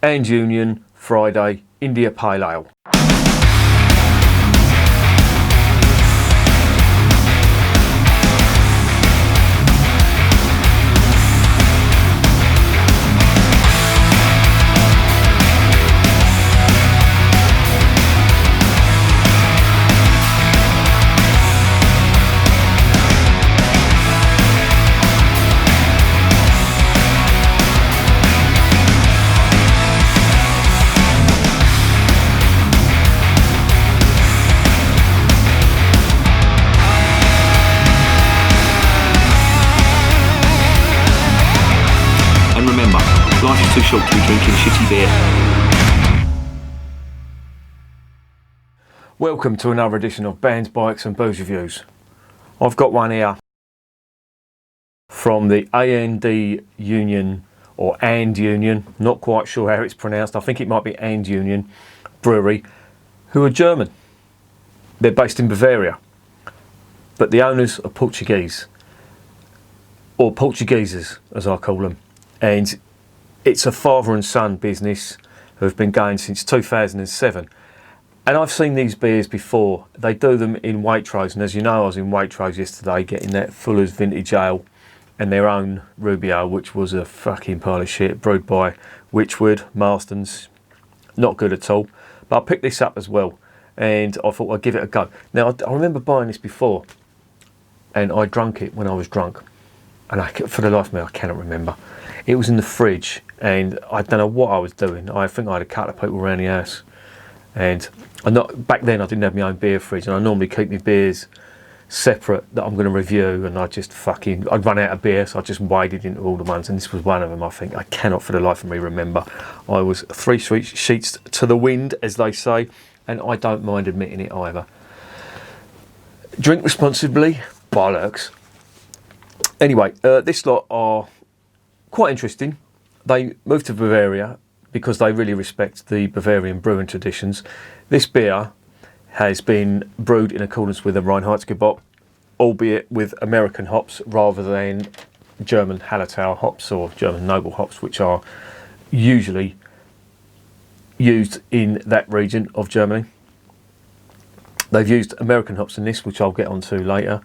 and Union Friday India Pale Ale. Life is too short to be drinking shitty beer. Welcome to another edition of Bands, Bikes and Booze Reviews. I've got one here from the AND Union, or And Union, not quite sure how it's pronounced. I think it might be And Union Brewery, who are German. They're based in Bavaria, but the owners are Portuguese, or Portugueses as I call them, and it's a father and son business who have been going since 2007. And I've seen these beers before. They do them in Waitrose, and as you know, I was in Waitrose yesterday getting that Fuller's Vintage Ale and their own Rubio, which was a fucking pile of shit, brewed by Witchwood, Marston's. Not good at all. But I picked this up as well, and I thought I'd give it a go. Now, I remember buying this before, and I drank it when I was drunk. And for the life of me, I cannot remember. It was in the fridge, and I don't know what I was doing. I think I had a couple of people around the house, and back then I didn't have my own beer fridge, and I normally keep my beers separate that I'm going to review, and I'd run out of beer, so I just waded into all the ones, and this was one of them. I think I cannot for the life of me remember. I was 3 sheets to the wind, as they say, and I don't mind admitting it either. Drink responsibly, bollocks. Anyway, this lot are quite interesting. They moved to Bavaria because they really respect the Bavarian brewing traditions. This beer has been brewed in accordance with the Reinheitsgebot, albeit with American hops rather than German Hallertau hops or German noble hops, which are usually used in that region of Germany. They've used American hops in this, which I'll get onto later.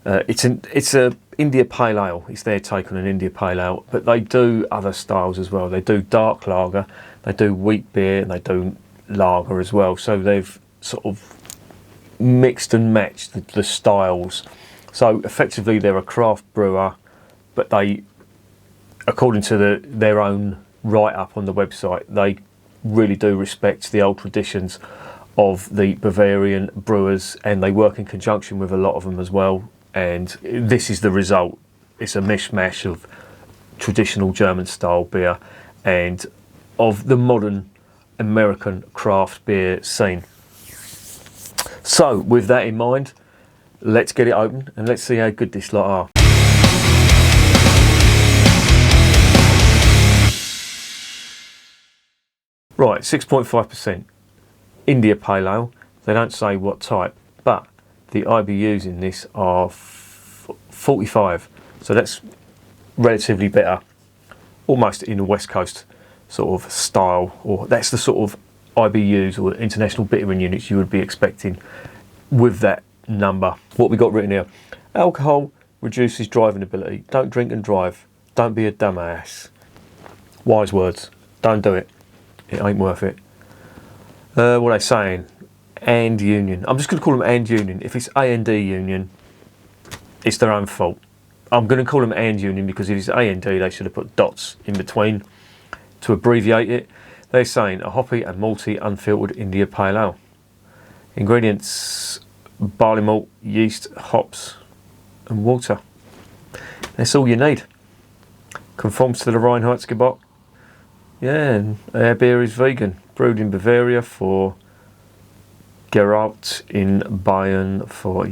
It's a India Pale Ale. It's their take on an India Pale Ale, but they do other styles as well. They do dark lager, they do wheat beer, and they do lager as well. So they've sort of mixed and matched the styles. So effectively, they're a craft brewer, but they, according to their own write-up on the website, they really do respect the old traditions of the Bavarian brewers, and they work in conjunction with a lot of them as well. And this is the result. It's a mishmash of traditional German style beer and of the modern American craft beer scene. So with that in mind, let's get it open and let's see how good this lot are. Right, 6.5% India Pale Ale. They don't say what type, but the IBUs in this are 45, so that's relatively better, almost in the West Coast sort of style, or that's the sort of IBUs or international bittering units you would be expecting with that number. What we got written here: alcohol reduces driving ability. Don't drink and drive. Don't be a dumbass. Wise words. Don't do it. It ain't worth it. What are they saying? And Union. I'm just going to call them And Union. If it's A&D Union, it's their own fault. I'm going to call them And Union because if it's A&D, they should have put dots in between to abbreviate it. They're saying a hoppy and malty unfiltered India Pale Ale. Ingredients: barley malt, yeast, hops and water. That's all you need. Conforms to the Reinheitsgebot. Yeah, and our beer is vegan. Brewed in Bavaria for Geraut in Bayern for,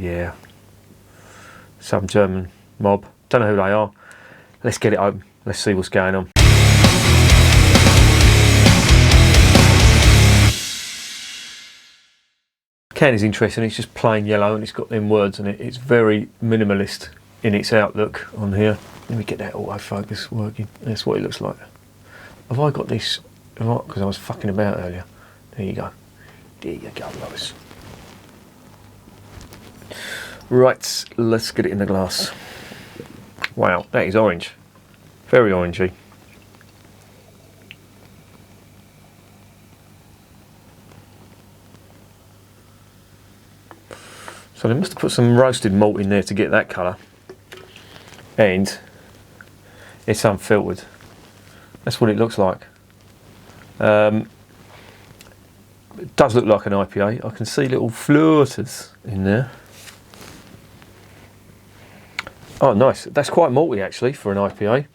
some German mob. Don't know who they are. Let's get it open. Let's see what's going on. Can is interesting. It's just plain yellow and it's got them words in it. It's very minimalist in its outlook on here. Let me get that autofocus working. That's what it looks like. Have I got this Right, because I was fucking about earlier. There you go. There you go, Lois. Right, let's get it in the glass. Wow, that is orange. Very orangey. So they must have put some roasted malt in there to get that colour. And it's unfiltered. That's what it looks like. It does look like an IPA. I can see little floaters in there. Oh, nice. That's quite malty actually for an IPA.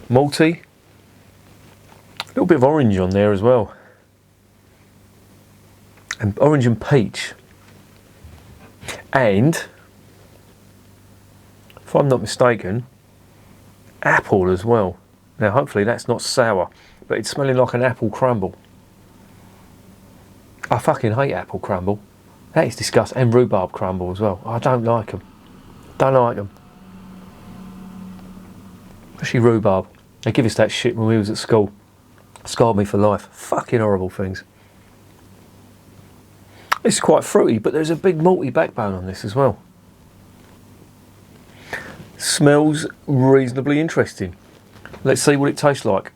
Malty. A little bit of orange on there as well. And orange and peach. And, if I'm not mistaken, apple as well. Now hopefully that's not sour, but it's smelling like an apple crumble. I fucking hate apple crumble. That is disgusting. And rhubarb crumble as well. I don't like them. Don't like them. Especially rhubarb. They give us that shit when we was at school. Scarred me for life. Fucking horrible things. It's quite fruity, but there's a big malty backbone on this as well. Smells reasonably interesting. Let's see what it tastes like.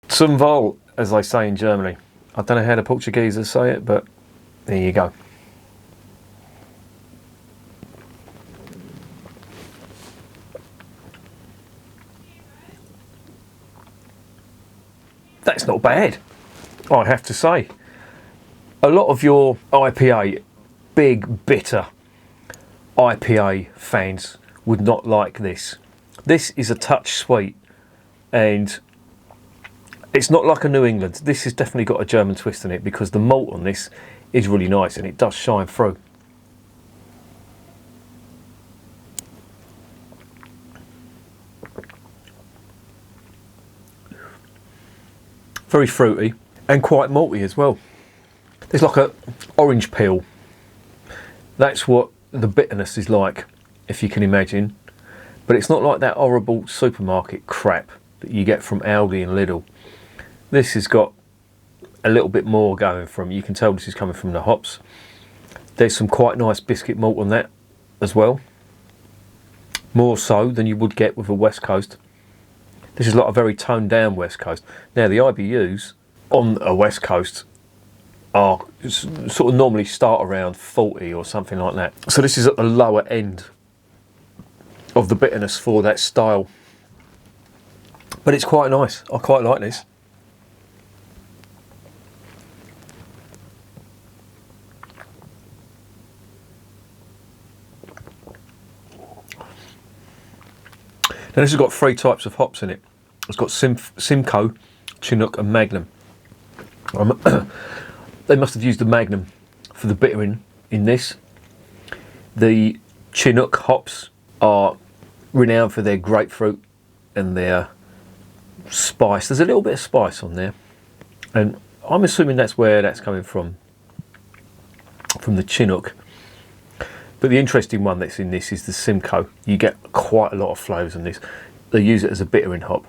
Zum Wohl, as they say in Germany. I don't know how the Portuguese say it, but there you go. That's not bad, I have to say. A lot of your IPA, big, bitter IPA fans would not like this. This is a touch sweet, and it's not like a New England. This has definitely got a German twist in it because the malt on this is really nice and it does shine through. Very fruity and quite malty as well. There's like a orange peel. That's what the bitterness is like, if you can imagine. But it's not like that horrible supermarket crap that you get from Aldi and Lidl. This has got a little bit more going from, you can tell this is coming from the hops. There's some quite nice biscuit malt on that as well. More so than you would get with a West Coast. This is like a very toned down West Coast. Now the IBUs on a West Coast are sort of normally start around 40 or something like that. So this is at the lower end of the bitterness for that style. But it's quite nice. I quite like this. Now this has got 3 types of hops in it. It's got Simcoe, Chinook and Magnum. They must have used the Magnum for the bittering in this. The Chinook hops are renowned for their grapefruit and their spice. There's a little bit of spice on there. And I'm assuming that's where that's coming from the Chinook. But the interesting one that's in this is the Simcoe. You get quite a lot of flavours in this. They use it as a bittering hop.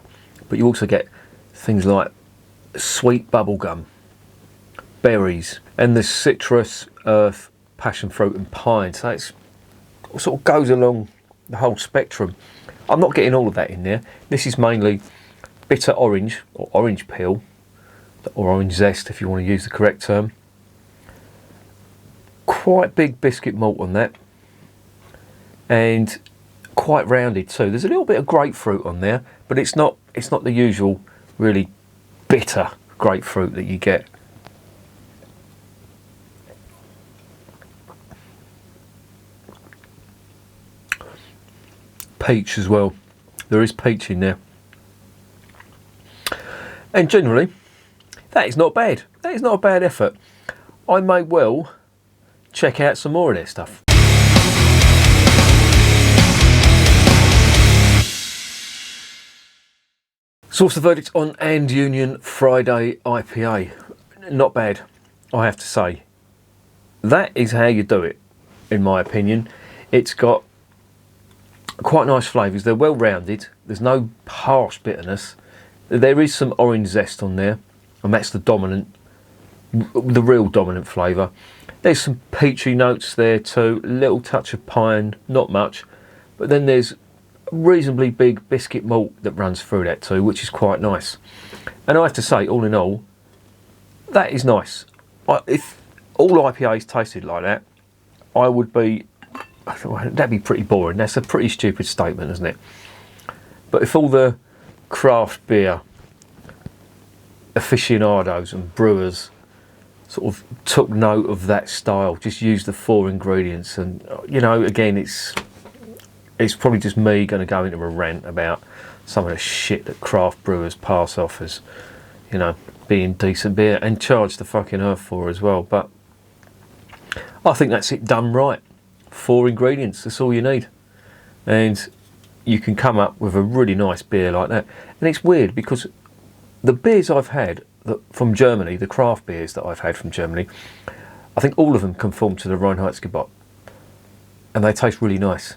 But you also get things like sweet bubblegum, berries, and the citrus, earth, passion fruit and pine. So it sort of goes along the whole spectrum. I'm not getting all of that in there. This is mainly bitter orange, or orange peel, or orange zest if you want to use the correct term. Quite big biscuit malt on that, and quite rounded too. There's a little bit of grapefruit on there, but it's not the usual really bitter grapefruit that you get. Peach as well. There is peach in there. And generally, that is not bad. That is not a bad effort. I may well check out some more of their stuff. So what's the verdict on And Union Friday IPA? Not bad, I have to say. That is how you do it, in my opinion. It's got Quite nice flavours. They're well rounded. There's no harsh bitterness. There is some orange zest on there, and that's the real dominant flavour. There's some peachy notes there too, a little touch of pine, not much, but then there's a reasonably big biscuit malt that runs through that too, which is quite nice. And I have to say, all in all, that is nice. If all IPAs tasted like that, I would be, that'd be pretty boring. That's a pretty stupid statement, isn't it? But if all the craft beer aficionados and brewers sort of took note of that style, just used the 4 ingredients, and again, it's probably just me going to go into a rant about some of the shit that craft brewers pass off as, being decent beer and charge the fucking earth for as well. But I think that's it done right. 4 ingredients, that's all you need, and you can come up with a really nice beer like that. And it's weird because the beers I've had from Germany, the craft beers that I've had from Germany, I think all of them conform to the Reinheitsgebot, and they taste really nice.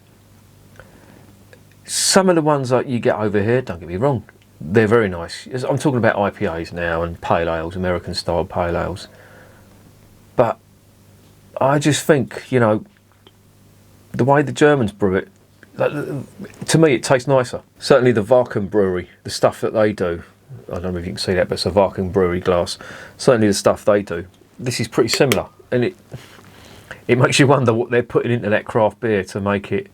Some of the ones that you get over here, don't get me wrong, they're very nice. I'm talking about IPAs now and pale ales, American style pale ales. But I just think, the way the Germans brew it, to me it tastes nicer. Certainly the Wacken Brewery, the stuff that they do, I don't know if you can see that, but it's a Wacken Brewery glass. Certainly the stuff they do, this is pretty similar, and it makes you wonder what they're putting into that craft beer to make it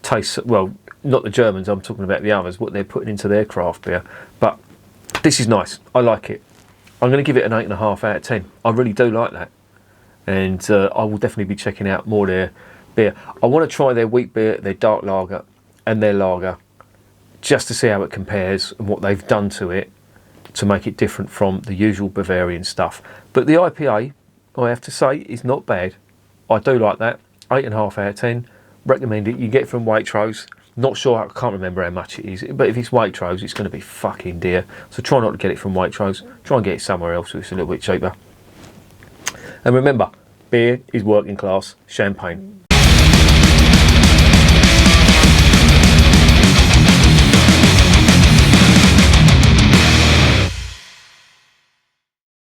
taste, well, not the Germans, I'm talking about the others, what they're putting into their craft beer. But this is nice, I like it. I'm going to give it an 8.5 out of 10. I really do like that, and I will definitely be checking out more of their beer. I want to try their wheat beer, their dark lager and their lager, just to see how it compares and what they've done to it to make it different from the usual Bavarian stuff. But the IPA, I have to say, is not bad. I do like that. 8.5 out of 10. Recommend it. You get it from Waitrose. Not sure, I can't remember how much it is, but if it's Waitrose, it's going to be fucking dear. So try not to get it from Waitrose. Try and get it somewhere else where it's a little bit cheaper. And remember, beer is working class champagne.